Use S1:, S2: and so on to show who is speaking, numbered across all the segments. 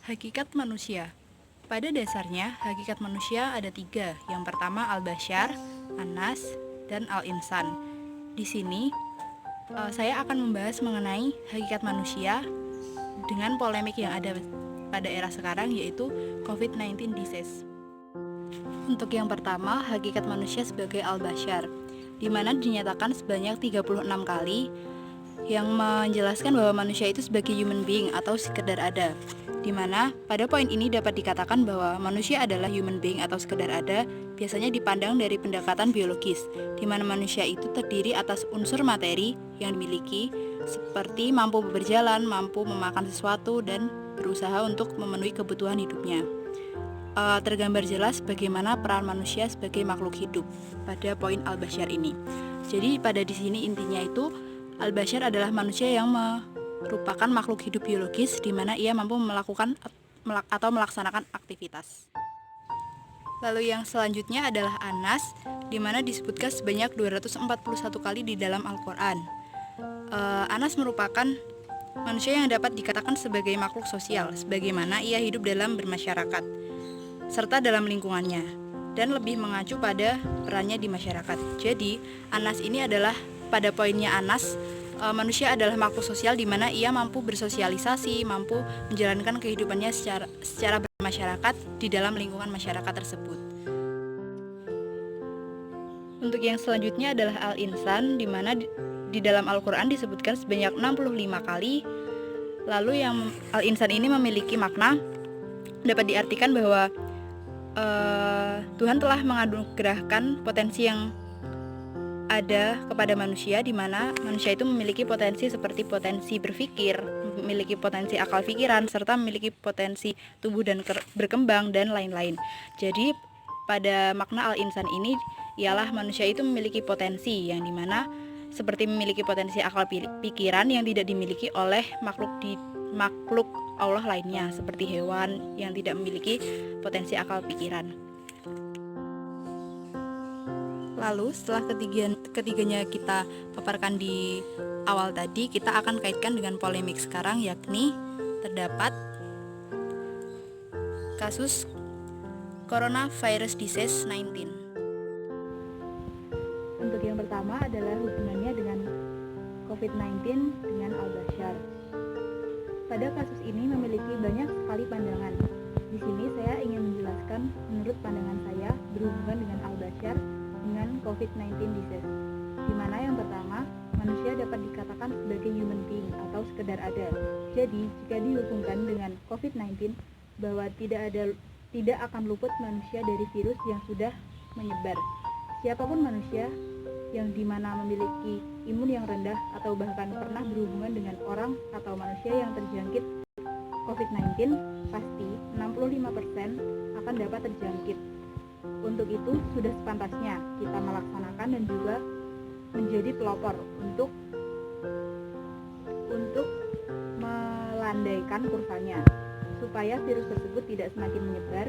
S1: Hakikat manusia. Pada dasarnya, hakikat manusia ada tiga. Yang pertama Al-Bashar, Anas, dan Al-Insan. Di sini, saya akan membahas mengenai hakikat manusia dengan polemik yang ada pada era sekarang, yaitu COVID-19 disease. Untuk yang pertama, hakikat manusia sebagai Al-Bashar, di mana dinyatakan sebanyak 36 kali yang menjelaskan bahwa manusia itu sebagai human being atau sekedar ada, di mana pada poin ini dapat dikatakan bahwa manusia adalah human being atau sekedar ada biasanya dipandang dari pendekatan biologis, di mana manusia itu terdiri atas unsur materi yang dimiliki seperti mampu berjalan, mampu memakan sesuatu, dan berusaha untuk memenuhi kebutuhan hidupnya. Tergambar jelas bagaimana peran manusia sebagai makhluk hidup pada poin Al-Bashar ini. Jadi pada di sini intinya itu Al-Bashar adalah manusia yang merupakan makhluk hidup biologis di mana ia mampu melakukan atau melaksanakan aktivitas. Lalu yang selanjutnya adalah Anas, di mana disebutkan sebanyak 241 kali di dalam Al-Quran. Anas merupakan manusia yang dapat dikatakan sebagai makhluk sosial, sebagaimana ia hidup dalam bermasyarakat, serta dalam lingkungannya, dan lebih mengacu pada perannya di masyarakat. Jadi, Anas ini adalah, pada poinnya Anas, manusia adalah makhluk sosial di mana ia mampu bersosialisasi, mampu menjalankan kehidupannya secara bermasyarakat di dalam lingkungan masyarakat tersebut. Untuk yang selanjutnya adalah Al-Insan, di mana di dalam Al-Quran disebutkan sebanyak 65 kali. Lalu yang Al-Insan ini memiliki makna dapat diartikan bahwa Tuhan telah menganugerahkan potensi yang ada kepada manusia, di mana manusia itu memiliki potensi seperti potensi berpikir, memiliki potensi akal pikiran, serta memiliki potensi tubuh dan berkembang, dan lain-lain. Jadi pada makna Al-Insan ini ialah manusia itu memiliki potensi yang dimana seperti memiliki potensi akal pikiran yang tidak dimiliki oleh makhluk Allah lainnya, seperti hewan yang tidak memiliki potensi akal pikiran. Lalu setelah ketiganya kita paparkan di awal tadi, kita akan kaitkan dengan polemik sekarang, yakni terdapat kasus coronavirus disease 19. Untuk yang pertama adalah hubungannya dengan COVID-19 dengan Al-Bashar. Pada kasus ini memiliki banyak sekali pandangan. Di sini saya ingin menjelaskan menurut pandangan saya berhubungan dengan Al-Bashar dengan COVID-19 disease. Di mana yang pertama, manusia dapat dikatakan sebagai human being atau sekedar ada. Jadi, jika dihubungkan dengan COVID-19, bahwa tidak akan luput manusia dari virus yang sudah menyebar. Siapapun manusia yang dimana memiliki imun yang rendah atau bahkan pernah berhubungan dengan orang atau manusia yang terjangkit COVID-19, pasti 65% akan dapat terjangkit. Untuk itu sudah sepantasnya kita melaksanakan dan juga menjadi pelopor untuk melandaikan kurvanya, supaya virus tersebut tidak semakin menyebar,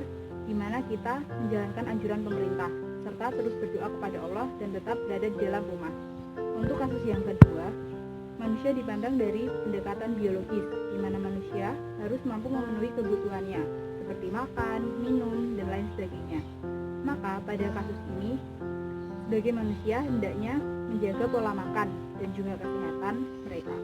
S1: di mana kita menjalankan anjuran pemerintah serta terus berdoa kepada Allah dan tetap berada di dalam rumah. Untuk kasus yang kedua, manusia dipandang dari pendekatan biologis, di mana manusia harus mampu memenuhi kebutuhannya, seperti makan, minum, dan lain sebagainya. Maka pada kasus ini, sebagai manusia hendaknya menjaga pola makan dan juga kesehatan mereka,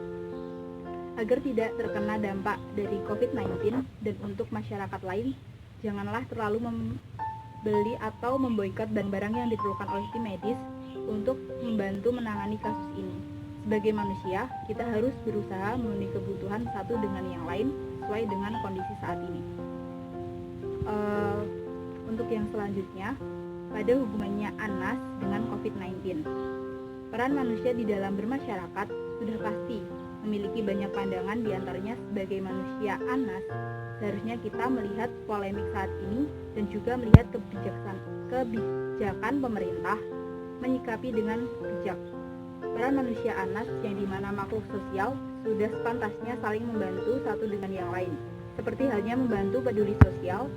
S1: agar tidak terkena dampak dari COVID-19. Dan untuk masyarakat lain, janganlah terlalu membeli atau memboikot barang-barang yang diperlukan oleh tim medis untuk membantu menangani kasus ini. Sebagai manusia, kita harus berusaha memenuhi kebutuhan satu dengan yang lain sesuai dengan kondisi saat ini. Untuk yang selanjutnya, pada hubungannya Anas dengan COVID-19. Peran manusia di dalam bermasyarakat sudah pasti memiliki banyak pandangan, diantaranya sebagai manusia Anas. Seharusnya kita melihat polemik saat ini dan juga melihat kebijakan pemerintah menyikapi dengan bijak. Peran manusia Anas yang dimana makhluk sosial sudah sepantasnya saling membantu satu dengan yang lain, seperti halnya membantu peduli sosial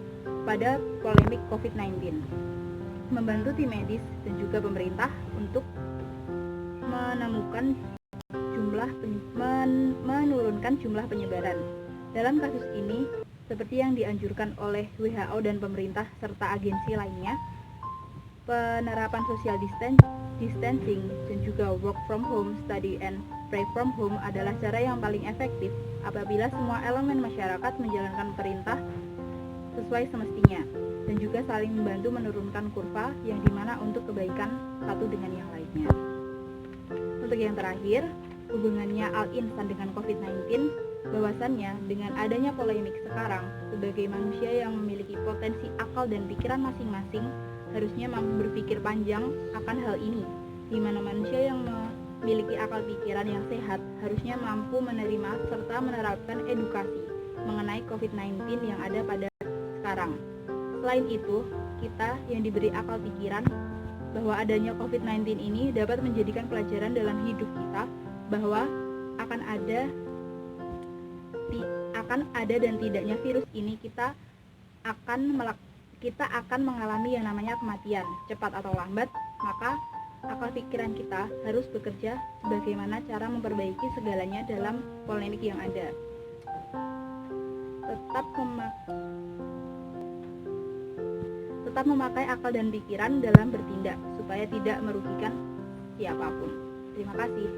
S1: pada polemik COVID-19, membantu tim medis dan juga pemerintah untuk menurunkan jumlah penyebaran. Dalam kasus ini, seperti yang dianjurkan oleh WHO dan pemerintah serta agensi lainnya. Penerapan social distancing dan juga work from home, study and pray from home adalah cara yang paling efektif apabila semua elemen masyarakat menjalankan perintah sesuai semestinya dan juga saling membantu menurunkan kurva yang dimana untuk kebaikan satu dengan yang lainnya. Untuk yang terakhir, hubungannya Al-Insan dengan COVID-19, bahwasannya dengan adanya polemik sekarang, sebagai manusia yang memiliki potensi akal dan pikiran masing-masing, harusnya mampu berpikir panjang akan hal ini, di mana manusia yang memiliki akal pikiran yang sehat harusnya mampu menerima serta menerapkan edukasi mengenai COVID-19 yang ada pada sekarang. Selain itu, kita yang diberi akal pikiran bahwa adanya COVID-19 ini dapat menjadikan pelajaran dalam hidup kita bahwa akan ada dan tidaknya virus ini kita akan mengalami yang namanya kematian, cepat atau lambat, maka akal pikiran kita harus bekerja sebagaimana cara memperbaiki segalanya dalam polemik yang ada. Tetap memakai akal dan pikiran dalam bertindak supaya tidak merugikan siapapun. Terima kasih.